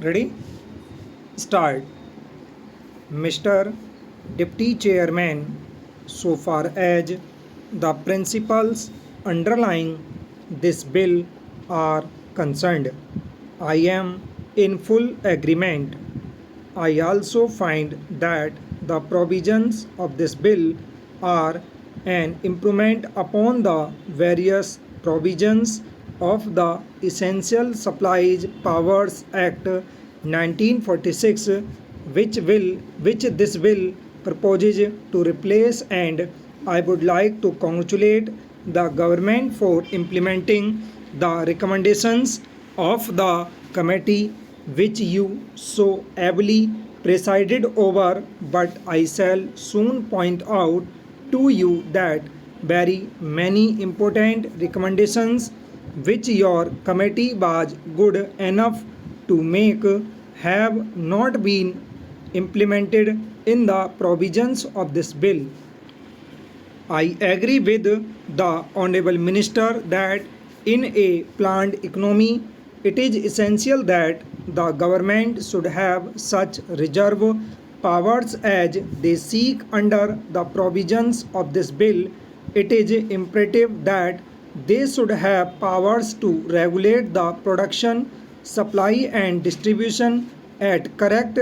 Ready? Start. Mr. Deputy Chairman, so far as the principles underlying this bill are concerned, I am in full agreement. I also find that the provisions of this bill are an improvement upon the various provisions of the Essential Supplies Powers Act 1946, which this bill proposes to replace, and I would like to congratulate the government for implementing the recommendations of the committee which you so ably presided over, but I shall soon point out to you that very many important recommendations which your committee was good enough to make have not been implemented in the provisions of this bill. I agree with the Honorable Minister that in a planned economy, it is essential that the government should have such reserve powers as they seek under the provisions of this bill. It is imperative that they should have powers to regulate the production, supply, and distribution at correct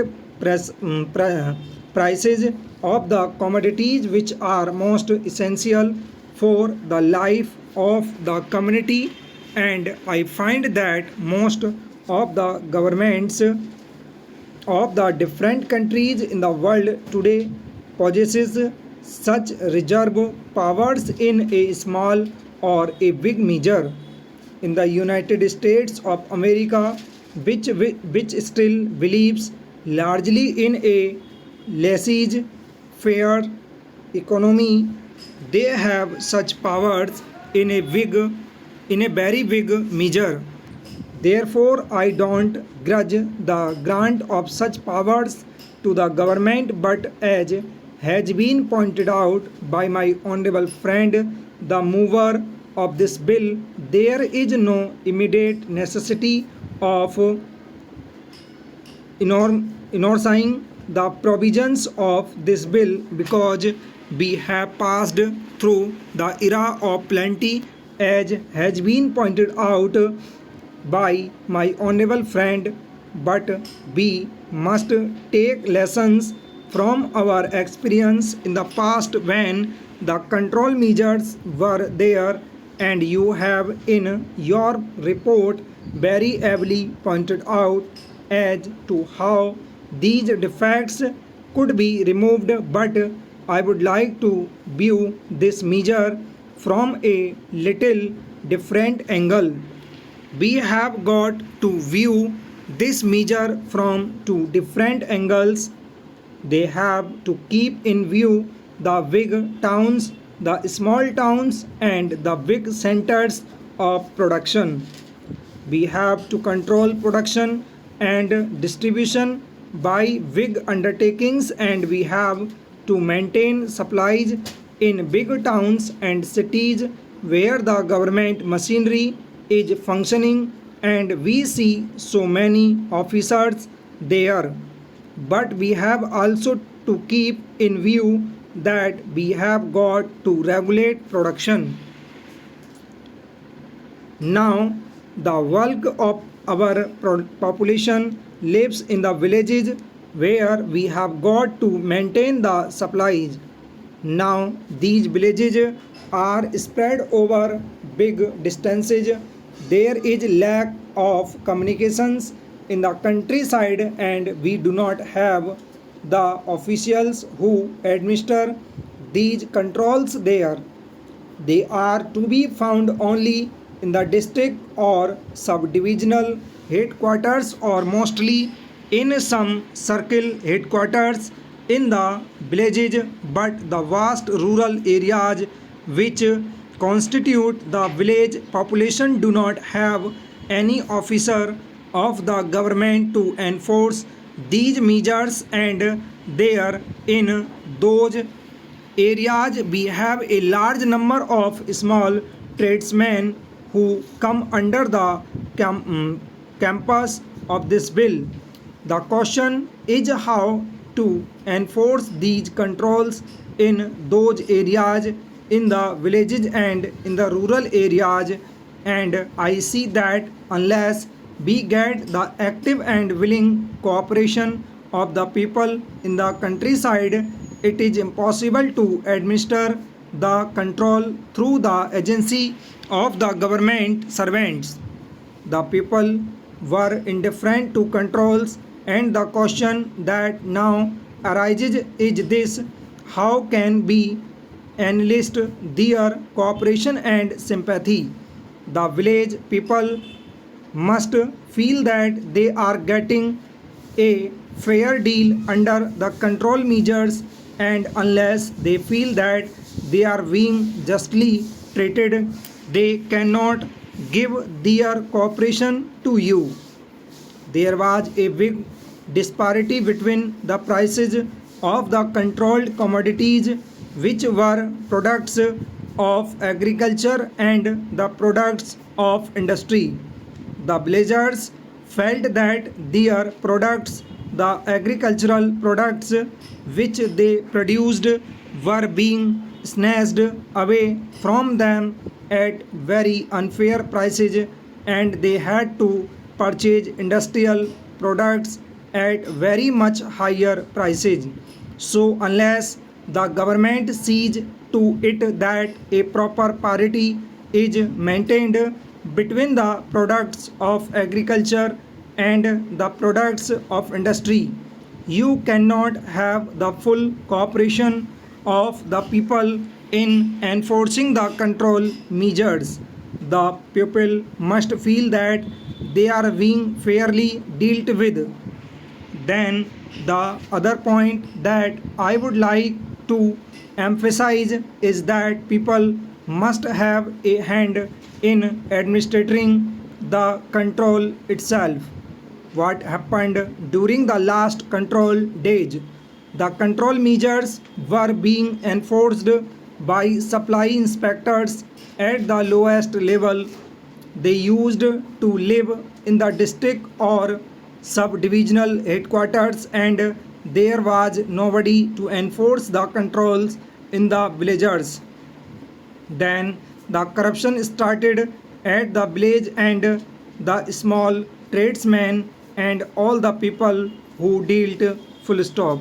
prices of the commodities which are most essential for the life of the community. And I find that most of the governments of the different countries in the world today possesses such reserve powers in a small or a big measure. In the United States of America, which still believes largely in a laissez-faire economy, they have such powers in a very big measure. Therefore, I don't grudge the grant of such powers to the government, but as has been pointed out by my honorable friend, the mover of this bill, there is no immediate necessity of enforcing the provisions of this bill because we have passed through the era of plenty, as has been pointed out by my honorable friend, but we must take lessons from our experience in the past when the control measures were there, and you have in your report very ably pointed out as to how these defects could be removed, but I would like to view this measure from a little different angle. We have got to view this measure from two different angles. They have to keep in view the big towns, the small towns, and the big centers of production. We have to control production and distribution by big undertakings, and we have to maintain supplies in big towns and cities where the government machinery is functioning, and we see so many officers there. But we have also to keep in view that we have got to regulate production. Now, the bulk of our population lives in the villages where we have got to maintain the supplies. Now, these villages are spread over big distances. There is lack of communications in the countryside, and we do not have the officials who administer these controls there. They are to be found only in the district or subdivisional headquarters, or mostly in some circle headquarters in the villages, but the vast rural areas which constitute the village population do not have any officer of the government to enforce these measures, and there in those areas we have a large number of small tradesmen who come under the campus of this bill. The question is how to enforce these controls in those areas, in the villages and in the rural areas. And I see that unless we get the active and willing cooperation of the people in the countryside, it is impossible to administer the control through the agency of the government servants. The people were indifferent to controls, and the question that now arises is this: how can we enlist their cooperation and sympathy? The village people must feel that they are getting a fair deal under the control measures, and unless they feel that they are being justly treated, they cannot give their cooperation to you. There was a big disparity between the prices of the controlled commodities, which were products of agriculture, and the products of industry. The villagers felt that their products, the agricultural products which they produced, were being snatched away from them at very unfair prices, and they had to purchase industrial products at very much higher prices. So, unless the government sees to it that a proper parity is maintained between the products of agriculture and the products of industry, you cannot have the full cooperation of the people in enforcing the control measures. The people must feel that they are being fairly dealt with. Then, the other point that I would like to emphasize is that people must have a hand in administering the control itself. What happened during the last control days? The control measures were being enforced by supply inspectors at the lowest level. They used to live in the district or sub-divisional headquarters, and there was nobody to enforce the controls in the villages. Then the corruption started at the village, and the small tradesmen and all the people who dealt full stop.